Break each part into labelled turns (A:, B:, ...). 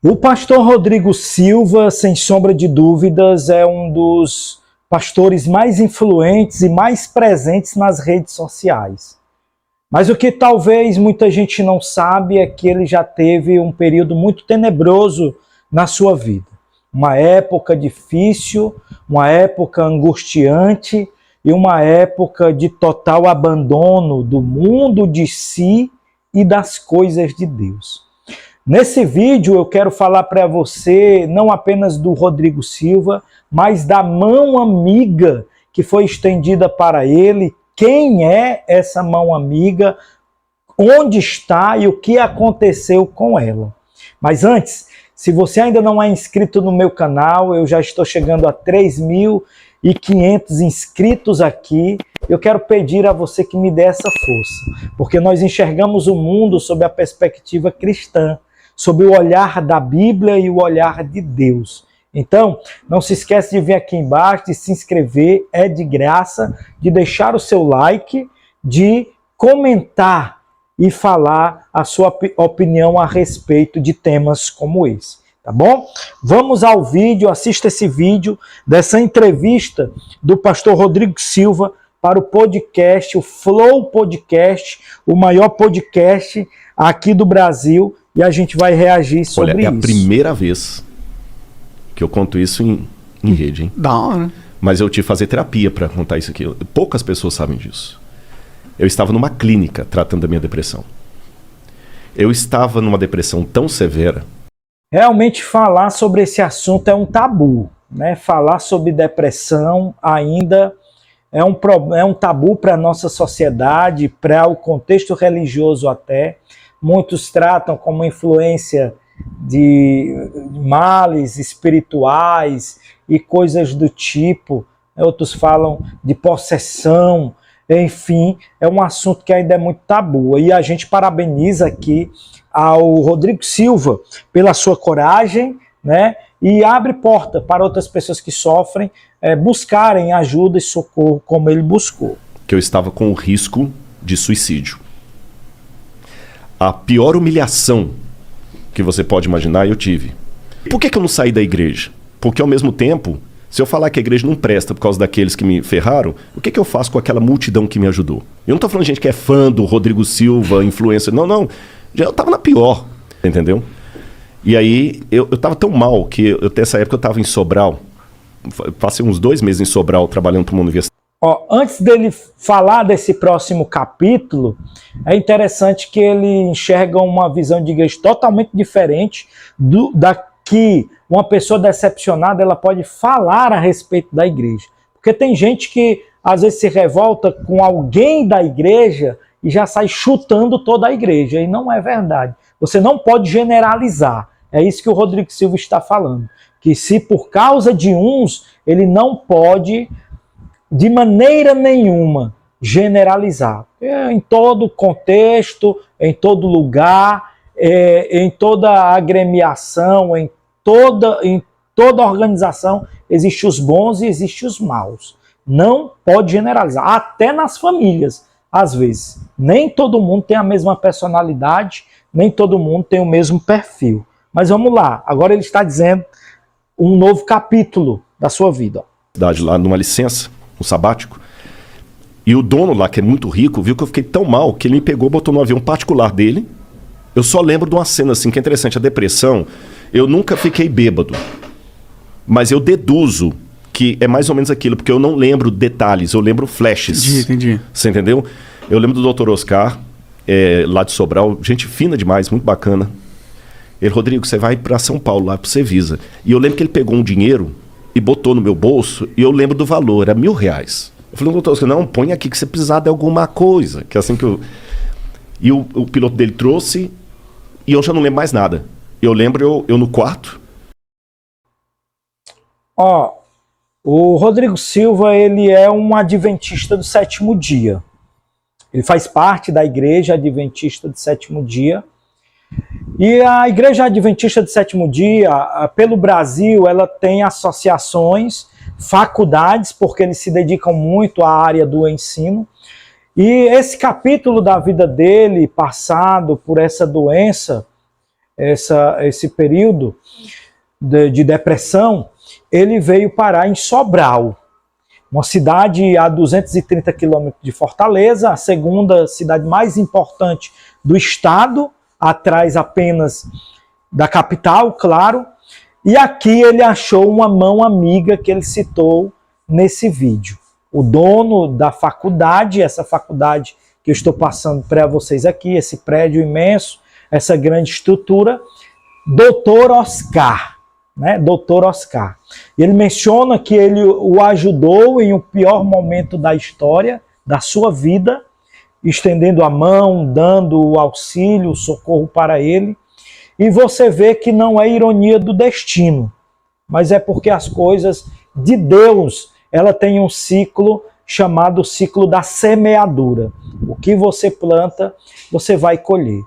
A: O pastor Rodrigo Silva, sem sombra de dúvidas, é um dos pastores mais influentes e mais presentes nas redes sociais. Mas o que talvez muita gente não sabe é que ele já teve um período muito tenebroso na sua vida. Uma época difícil, uma época angustiante e uma época de total abandono do mundo, de si e das coisas de Deus. Nesse vídeo eu quero falar para você não apenas do Rodrigo Silva, mas da mão amiga que foi estendida para ele. Quem é essa mão amiga? Onde está e o que aconteceu com ela? Mas antes, se você ainda não é inscrito no meu canal, eu já estou chegando a 3.500 inscritos aqui. Eu quero pedir a você que me dê essa força, porque nós enxergamos o mundo sob a perspectiva cristã, sob o olhar da Bíblia e o olhar de Deus. Então, não se esquece de vir aqui embaixo, de se inscrever, é de graça, de deixar o seu like, de comentar e falar a sua opinião a respeito de temas como esse, tá bom? Vamos ao vídeo, assista esse vídeo dessa entrevista do pastor Rodrigo Silva para o podcast, o Flow Podcast, o maior podcast aqui do Brasil, e a gente vai reagir sobre isso.
B: Olha, é a primeira vez que eu conto isso em rede, hein?
C: Da hora.
B: Mas eu tive que fazer terapia para contar isso aqui. Poucas pessoas sabem disso. Eu estava numa clínica tratando da minha depressão. Eu estava numa depressão tão severa.
A: Realmente falar sobre esse assunto é um tabu, né? Falar sobre depressão ainda é um tabu para a nossa sociedade, para o contexto religioso até. Muitos tratam como influência de males espirituais e coisas do tipo. Outros falam de possessão. Enfim, é um assunto que ainda é muito tabu. E a gente parabeniza aqui ao Rodrigo Silva pela sua coragem, né? E abre porta para outras pessoas que sofrem buscarem ajuda e socorro como ele buscou.
B: Que eu estava com o risco de suicídio. A pior humilhação que você pode imaginar eu tive. Por que eu não saí da igreja? Porque ao mesmo tempo, se eu falar que a igreja não presta por causa daqueles que me ferraram, o que eu faço com aquela multidão que me ajudou? Eu não estou falando de gente que é fã do Rodrigo Silva, influencer. Não. Eu estava na pior, entendeu? E aí, eu estava tão mal que nessa época eu estava em Sobral. Passei uns 2 meses em Sobral trabalhando para uma universidade.
A: Antes dele falar desse próximo capítulo, é interessante que ele enxerga uma visão de igreja totalmente diferente da que uma pessoa decepcionada ela pode falar a respeito da igreja. Porque tem gente que às vezes se revolta com alguém da igreja e já sai chutando toda a igreja, e não é verdade. Você não pode generalizar. É isso que o Rodrigo Silva está falando. Que se por causa de uns, ele não pode de maneira nenhuma generalizar. Em todo contexto, em todo lugar, em toda agremiação, em toda organização, existem os bons e existem os maus. Não pode generalizar, até nas famílias, às vezes. Nem todo mundo tem a mesma personalidade, nem todo mundo tem o mesmo perfil. Mas vamos lá, agora ele está dizendo um novo capítulo da sua vida.
B: Lá numa licença, um sabático, e o dono lá, que é muito rico, viu que eu fiquei tão mal que ele me pegou, botou no avião particular dele. Eu só lembro de uma cena assim que é interessante, a depressão. Eu nunca fiquei bêbado, mas eu deduzo que é mais ou menos aquilo, porque eu não lembro detalhes, eu lembro flashes.
C: Entendi.
B: Você entendeu? Eu lembro do Dr. Oscar, lá de Sobral, gente fina demais, muito bacana. Ele, Rodrigo, você vai para São Paulo, lá pro Cevisa. E eu lembro que ele pegou um dinheiro e botou no meu bolso, e eu lembro do valor, era R$1.000. Eu falei, doutor, não, põe aqui que você precisar de alguma coisa. Que é assim que eu... E o piloto dele trouxe, e eu já não lembro mais nada. Eu lembro eu no quarto.
A: O Rodrigo Silva, ele é um adventista do 7º dia. Ele faz parte da igreja adventista do 7º dia. E a Igreja Adventista do 7º Dia, pelo Brasil, ela tem associações, faculdades, porque eles se dedicam muito à área do ensino. E esse capítulo da vida dele, passado por essa doença, esse período de depressão, ele veio parar em Sobral, uma cidade a 230 quilômetros de Fortaleza, a segunda cidade mais importante do estado, atrás apenas da capital, claro. E aqui ele achou uma mão amiga que ele citou nesse vídeo. O dono da faculdade, essa faculdade que eu estou passando para vocês aqui, esse prédio imenso, essa grande estrutura, Dr. Oscar, né? Dr. Oscar. Ele menciona que ele o ajudou em um pior momento da história, da sua vida, estendendo a mão, dando o auxílio, o socorro para ele. E você vê que não é ironia do destino, mas é porque as coisas de Deus, ela tem um ciclo chamado ciclo da semeadura. O que você planta, você vai colher.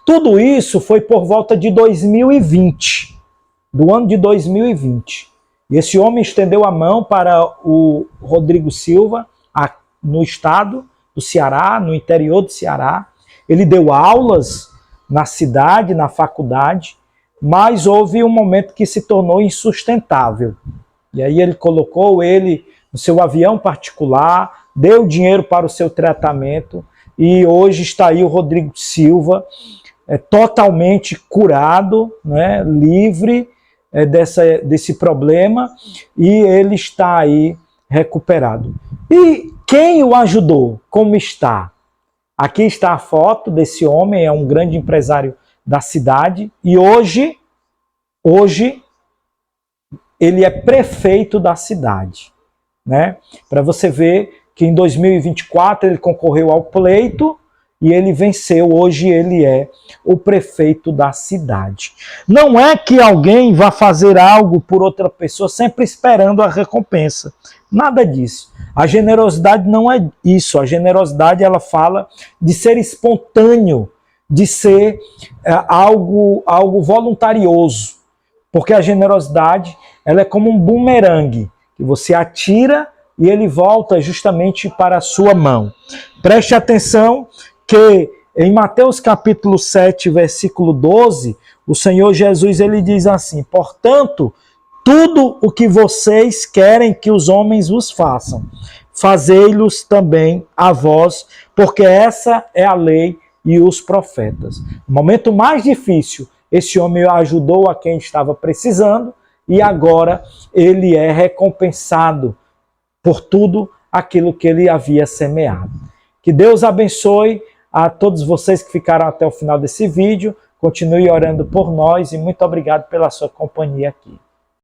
A: Tudo isso foi por volta de 2020, do ano de 2020. E esse homem estendeu a mão para o Rodrigo Silva, no estado do Ceará, no interior do Ceará. Ele deu aulas na cidade, na faculdade, mas houve um momento que se tornou insustentável. E aí ele colocou ele no seu avião particular, deu dinheiro para o seu tratamento, e hoje está aí o Rodrigo Silva, totalmente curado, né, livre desse problema, e ele está aí recuperado. E quem o ajudou? Como está? Aqui está a foto desse homem, é um grande empresário da cidade, e hoje ele é prefeito da cidade, né? Para você ver que em 2024 ele concorreu ao pleito e ele venceu. Hoje ele é o prefeito da cidade. Não é que alguém vá fazer algo por outra pessoa sempre esperando a recompensa. Nada disso. A generosidade não é isso. A generosidade, ela fala de ser espontâneo, de ser algo voluntarioso. Porque a generosidade, ela é como um bumerangue, que você atira e ele volta justamente para a sua mão. Preste atenção que em Mateus capítulo 7, versículo 12, o Senhor Jesus ele diz assim: portanto, tudo o que vocês querem que os homens vos façam, fazei-los também a vós, porque essa é a lei e os profetas. No momento mais difícil, esse homem ajudou a quem estava precisando e agora ele é recompensado por tudo aquilo que ele havia semeado. Que Deus abençoe a todos vocês que ficaram até o final desse vídeo. Continue orando por nós e muito obrigado pela sua companhia aqui.